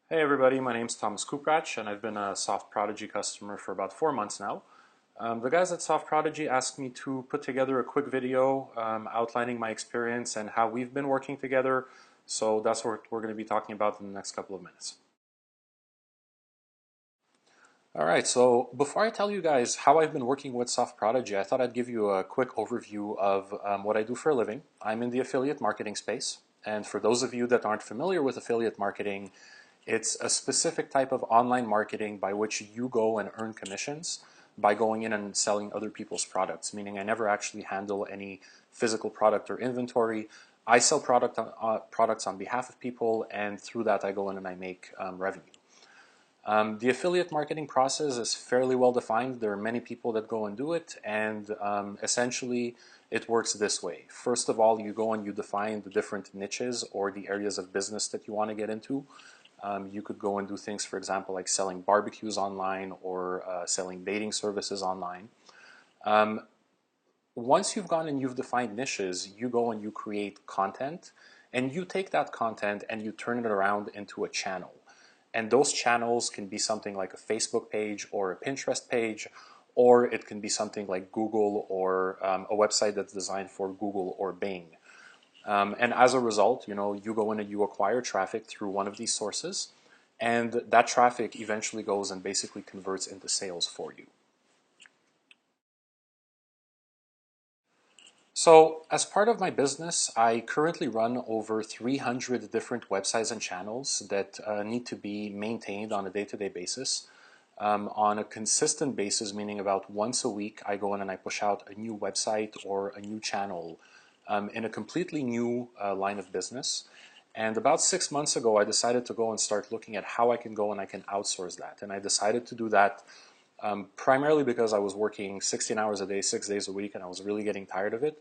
Hey everybody, my name's Thomas Kuprach and I've been a Soft Prodigy customer for about 4 months now. The guys at Soft Prodigy asked me to put together a quick video outlining my experience and how we've been working together, so that's what we're going to be talking about in the next couple of minutes. Alright, so before I tell you guys how I've been working with Soft Prodigy, I thought I'd give you a quick overview of what I do for a living. I'm in the affiliate marketing space, and for those of you that aren't familiar with affiliate marketing, it's a specific type of online marketing by which you go and earn commissions by going in and selling other people's products, meaning I never actually handle any physical product or inventory. I sell products on behalf of people, and through that I go in and I make revenue. The affiliate marketing process is fairly well defined. There are many people that go and do it, and essentially it works this way. First of all, you go and you define the different niches or the areas of business that you want to get into. You could go and do things, for example, like selling barbecues online or selling dating services online. Once you've gone and you've defined niches, you go and you create content, and you take that content and you turn it around into a channel. And those channels can be something like a Facebook page or a Pinterest page, or it can be something like Google or a website that's designed for Google or Bing. And as a result, you go in and you acquire traffic through one of these sources, and that traffic eventually goes and basically converts into sales for you. So as part of my business, I currently run over 300 different websites and channels that need to be maintained on a day-to-day basis. On a consistent basis, meaning about once a week, I go in and I push out a new website or a new channel in a completely new line of business. And about 6 months ago, I decided to go and start looking at how I can go and I can outsource that. And I decided to do that primarily because I was working 16 hours a day, 6 days a week, and I was really getting tired of it.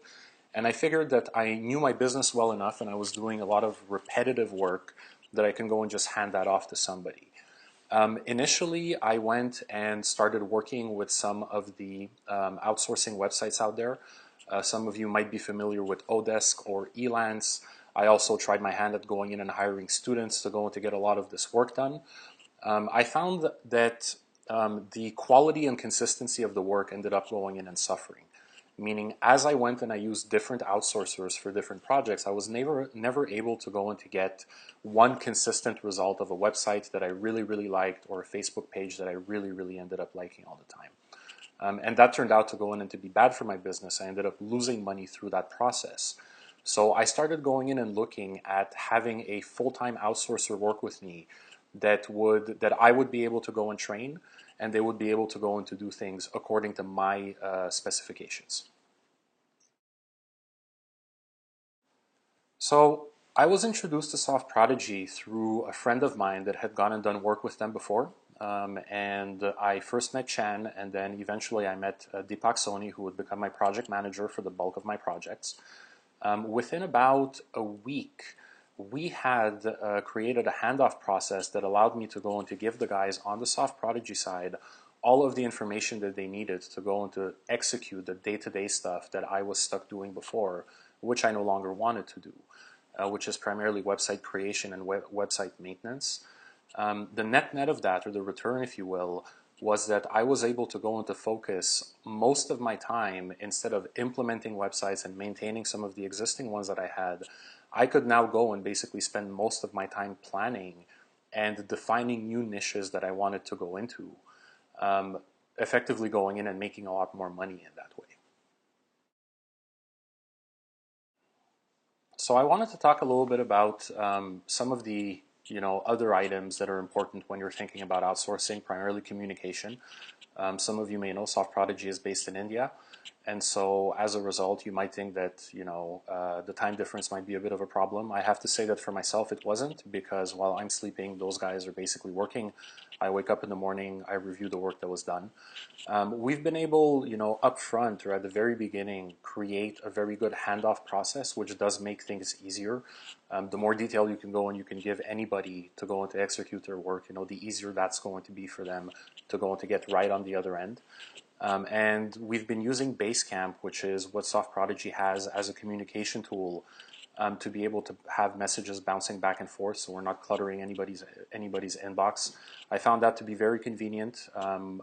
And I figured that I knew my business well enough and I was doing a lot of repetitive work that I can go and just hand that off to somebody. Initially, I went and started working with some of the outsourcing websites out there. Some of you might be familiar with Odesk or Elance. I also tried my hand at going in and hiring students to go and to get a lot of this work done. I found that the quality and consistency of the work ended up going in and suffering. Meaning, as I went and I used different outsourcers for different projects, I was never able to go and to get one consistent result of a website that I really liked or a Facebook page that I really ended up liking all the time. And that turned out to go in and to be bad for my business. I ended up losing money through that process. So I started going in and looking at having a full-time outsourcer work with me that I would be able to go and train, and they would be able to go and to do things according to my specifications. So I was introduced to Soft Prodigy through a friend of mine that had gone and done work with them before. And I first met Chan, and then eventually I met Deepak Soni, who would become my project manager for the bulk of my projects. Within about a week, we had created a handoff process that allowed me to go and to give the guys on the Soft Prodigy side all of the information that they needed to go and to execute the day-to-day stuff that I was stuck doing before, which I no longer wanted to do, which is primarily website creation and website maintenance. The net of that, or the return, if you will, was that I was able to go into focus most of my time. Instead of implementing websites and maintaining some of the existing ones that I had, I could now go and basically spend most of my time planning and defining new niches that I wanted to go into, effectively going in and making a lot more money in that way. So I wanted to talk a little bit about some of the other items that are important when you're thinking about outsourcing, primarily communication. Some of you may know Soft Prodigy is based in India, and so as a result, you might think that the time difference might be a bit of a problem. I have to say that for myself, it wasn't, because while I'm sleeping, those guys are basically working. I wake up in the morning, I review the work that was done. We've been able, up front or at the very beginning, create a very good handoff process, which does make things easier. The more detail you can go and you can give anybody to go and to execute their work, the easier that's going to be for them to go and to get right on the other end. And we've been using Basecamp, which is what Soft Prodigy has as a communication tool, to be able to have messages bouncing back and forth, so we're not cluttering anybody's inbox. I found that to be very convenient.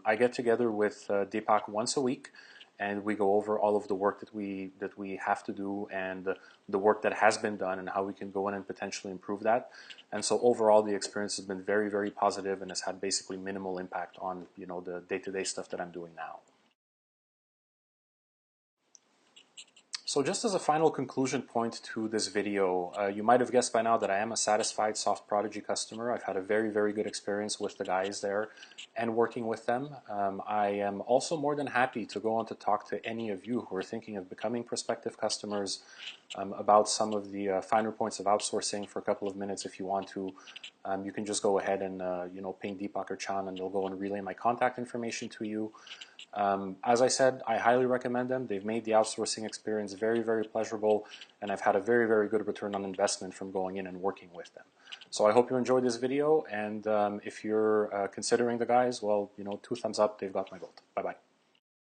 I get together with Deepak once a week, and we go over all of the work that we have to do and the work that has been done and how we can go in and potentially improve that. And so overall, the experience has been very, very positive and has had basically minimal impact on the day-to-day stuff that I'm doing now. So just as a final conclusion point to this video, you might have guessed by now that I am a satisfied Soft Prodigy customer. I've had a very, very good experience with the guys there and working with them. I am also more than happy to go on to talk to any of you who are thinking of becoming prospective customers about some of the finer points of outsourcing for a couple of minutes if you want to. You can just go ahead and ping Deepak or Chan, and they'll go and relay my contact information to you. As I said, I highly recommend them. They've made the outsourcing experience very, very pleasurable, and I've had a very, very good return on investment from going in and working with them. So I hope you enjoyed this video, and if you're considering the guys, well, 2 thumbs up, they've got my vote. Bye-bye.